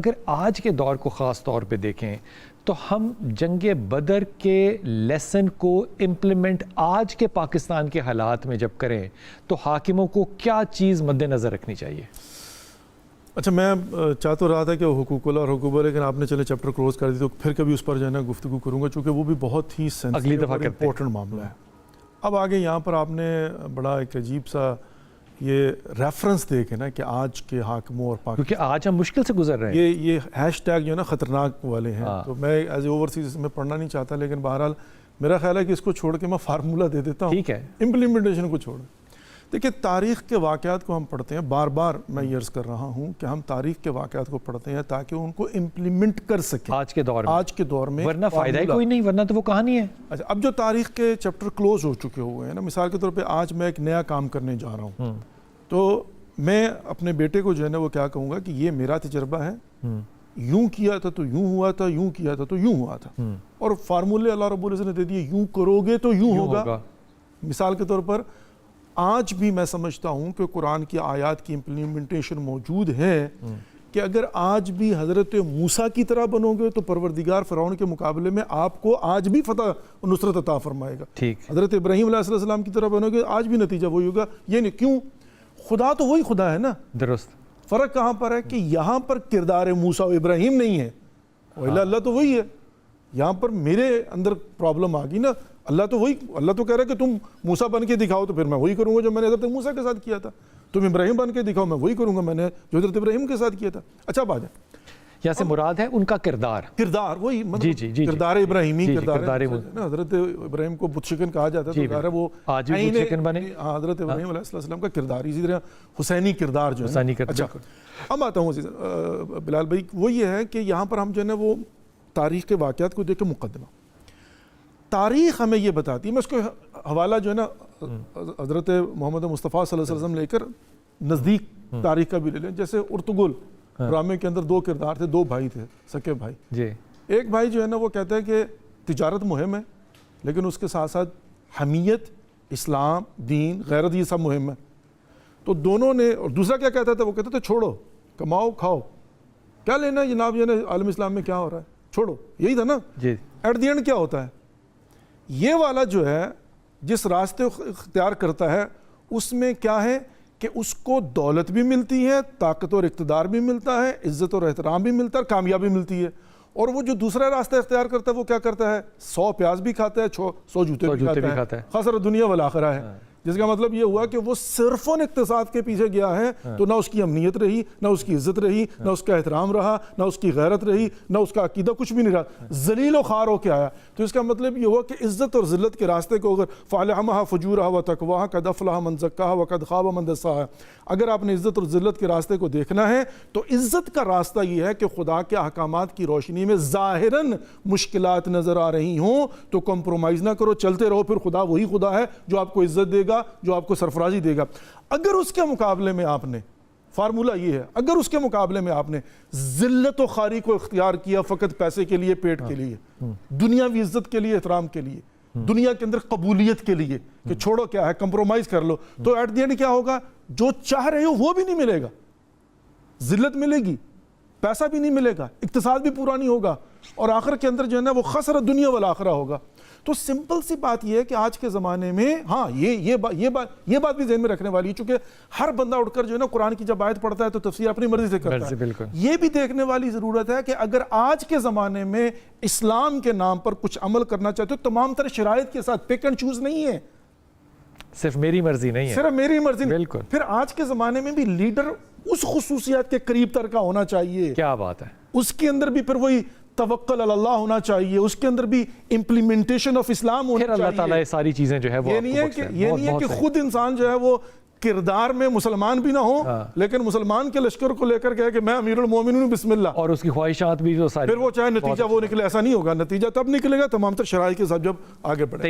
اگر آج کے دور کو خاص طور پہ دیکھیں تو ہم جنگ بدر کے لیسن کو امپلیمنٹ آج کے پاکستان کے حالات میں جب کریں تو حاکموں کو کیا چیز مد نظر رکھنی چاہیے؟ اچھا، میں چاہ تو رہا تھا کہ حقوق اللہ اور حقوق اللہ، لیکن آپ نے چلے چیپٹر کلوز کر دی تو پھر کبھی اس پر جو ہے نا گفتگو کروں گا، چونکہ وہ بھی بہت ہی سینسٹیو اور امپورٹنٹ معاملہ ہے۔ اب آگے یہاں پر آپ نے بڑا ایک عجیب سا یہ ریفرنس دیکھے نا کہ آج کے حاکموں اور پاکستان، کیونکہ آج ہم مشکل سے گزر رہے ہیں، یہ ہیش ٹیگ جو ہے نا خطرناک والے ہیں، تو میں ایز اے اوورسیز میں پڑھنا نہیں چاہتا، لیکن بہرحال میرا خیال ہے کہ اس کو چھوڑ کے میں فارمولہ دے دیتا ہوں، ٹھیک ہے، امپلیمنٹیشن کو چھوڑ۔ دیکھیں، تاریخ کے واقعات کو ہم پڑھتے ہیں، بار بار میں یہ عرض کر رہا ہوں کہ ہم تاریخ کے واقعات کو پڑھتے ہیں تاکہ ان کو امپلیمنٹ کر سکیں آج کے دور میں، ورنہ فائدہ ہی کوئی نہیں، ورنہ تو وہ کہانی ہے۔ اچھا، اب جو تاریخ کے چیپٹر کلوز ہو چکے ہوئے ہیں نا، مثال کے طور پہ آج میں ایک نیا کام کرنے جا رہا ہوں، تو میں اپنے بیٹے کو جو ہے نا وہ کیا کہوں گا کہ یہ میرا تجربہ ہے، یوں کیا تھا تو یوں ہوا تھا، یوں کیا تھا تو یوں ہوا تھا، اور فارمولے اللہ رب العزت نے دے دیے، یوں کرو گے تو یوں ہوگا۔ مثال کے طور پر آج بھی میں سمجھتا ہوں کہ قرآن کی آیات کی امپلیمنٹیشن موجود ہے کہ اگر آج بھی حضرت موسیٰ کی طرح بنو گے تو پروردگار فرعون کے مقابلے میں آپ کو آج بھی فتح و نصرت عطا فرمائے گا۔ حضرت ابراہیم علیہ السلام کی طرح بنو گے آج بھی نتیجہ وہی ہوگا۔ یہ نہیں، کیوں؟ خدا تو وہی خدا ہے نا، درست۔ فرق کہاں پر ہے کہ یہاں پر کردار موسیٰ و ابراہیم نہیں ہے، اللہ تو وہی ہے۔ یہاں پر میرے اندر پرابلم آ گئی نا، اللہ تو کہہ رہا ہے کہ تم موسیٰ بن کے دکھاؤ تو پھر میں وہی کروں گا جو میں نے حضرت موسیٰ کے ساتھ کیا تھا، تم ابراہیم بن کے دکھاؤ میں وہی کروں گا میں نے جو حضرت ابراہیم کے ساتھ کیا تھا۔ اچھا، بات ہے یہاں سے مراد ہے ان کا کردار وہی، کردار ابراہیمی، کردار حضرت ابراہیم کو بت شکن کہا جاتا ہے، تو وہ آج بھی بت شکن بنے، حضرت ابراہیم علیہ السلام کا کردار، اسی طرح حسینی کردار جو ہے۔ اچھا، اب آتا ہوں بلال بھائی، وہ یہ ہے کہ یہاں پر ہم جو ہے نا وہ تاریخ کے واقعات کو دیکھ کے مقدمہ، تاریخ ہمیں یہ بتاتی ہے، میں اس کو حوالہ جو ہے نا حضرت محمد مصطفیٰ صلی اللہ علیہ وسلم لے کر نزدیک تاریخ کا بھی لے لیں۔ جیسے ارطغرل ڈرامے کے اندر دو کردار تھے، دو بھائی تھے، سکے بھائی۔ ایک بھائی جو ہے نا وہ کہتا ہے کہ تجارت مہم ہے، لیکن اس کے ساتھ ساتھ حمیت، اسلام، دین، غیرت، یہ سب مہم ہے۔ تو دونوں نے، اور دوسرا کیا کہتا تھا؟ وہ کہتا تھا چھوڑو، کماؤ کھاؤ، کیا لینا جناب یہ عالم اسلام میں کیا ہو رہا ہے، چھوڑو، یہی تھا نا۔ ایٹ دی اینڈ کیا ہوتا ہے؟ یہ والا جو ہے جس راستے اختیار کرتا ہے اس میں کیا ہے کہ اس کو دولت بھی ملتی ہے، طاقت اور اقتدار بھی ملتا ہے، عزت اور احترام بھی ملتا ہے، کامیابی ملتی ہے۔ اور وہ جو دوسرا راستہ اختیار کرتا ہے وہ کیا کرتا ہے؟ 100 پیاز بھی کھاتا ہے، 100 جوتے بھی کھاتا ہے، خسر دنیا والآخرہ ہے۔ جس کا مطلب یہ ہوا کہ وہ صرف ان اقتصاد کے پیچھے گیا ہے تو نہ اس کی امنیت رہی، نہ اس کی عزت رہی، نہ اس کا احترام رہا، نہ اس کی غیرت رہی، نہ اس کا عقیدہ، کچھ بھی نہیں رہا، ذلیل و خوار ہو کے آیا۔ تو اس کا مطلب یہ ہوا کہ عزت اور ذلت کے راستے کو اگر فَأَلْهَمَهَا فُجُورَهَا وَتَقْوَاهَا قَدْ أَفْلَحَ مَنْ زَكَّاهَا وَقَدْ خَابَ مَنْ دَسَّاهَا، اگر آپ نے عزت اور ذلت کے راستے کو دیکھنا ہے تو عزت کا راستہ یہ ہے کہ خدا کے احکامات کی روشنی میں ظاہراً مشکلات نظر آ رہی ہوں تو کمپرومائز نہ کرو، چلتے رہو، پھر خدا وہی خدا ہے جو آپ کو عزت دے گا، جو آپ کو سرفرازی دے گا۔ اگر اس کے مقابلے میں آپ نے، فارمولہ یہ ہے، اگر اس کے مقابلے میں آپ نے ذلت و خواری کو اختیار کیا فقط پیسے کے لیے، پیٹ کے لیے، دنیاوی عزت کے لیے، احترام کے لیے، دنیا کے اندر قبولیت کے لیے کہ چھوڑو کیا ہے، کمپرومائز کر لو، تو ایٹ دی اینڈ کیا ہوگا؟ جو چاہ رہے ہو وہ بھی نہیں ملے گا، ذلت ملے گی، پیسہ بھی نہیں ملے گا، اقتصاد بھی پورا نہیں ہوگا، اور آخر کے اندر جو ہے نا وہ خسر دنیا والآخرہ ہوگا۔ تو سمپل سی بات یہ ہے کہ آج کے زمانے میں، ہاں یہ بات بھی ذہن میں رکھنے والی ہے، چونکہ ہر بندہ اٹھ کر جو ہے نا قرآن کی جب آیت پڑھتا ہے تو تفسیر اپنی مرضی سے کرتا ہے۔ یہ بھی دیکھنے والی ضرورت ہے کہ اگر آج کے زمانے میں اسلام کے نام پر کچھ عمل کرنا چاہتے ہو، تمام تر شرائط کے ساتھ، پک اینڈ چوز نہیں ہے، صرف میری مرضی نہیں ہے، صرف میری مرضی نہیں۔ پھر آج کے زمانے میں بھی لیڈر اس خصوصیات کے قریب تر کا ہونا چاہیے، کیا بات ہے، اس کے اندر بھی پھر وہی توکل علی اللہ ہونا چاہیے، اس کے اندر بھی امپلیمنٹیشن آف اسلام ہونا چاہیے۔ اللہ تعالیٰ ساری چیزیں جو ہے وہ یہ نہیں ہے کہ خود انسان جو ہے وہ کردار میں مسلمان بھی نہ ہو لیکن مسلمان کے لشکر کو لے کر کہے کہ میں امیر المومنین بسم اللہ، اور اس کی خواہشات بھی جو ساری، پھر وہ چاہے نتیجہ وہ نکلے، ایسا نہیں ہوگا، نتیجہ تب نکلے گا تمام تر شرائط کے ساتھ جب آگے بڑھے۔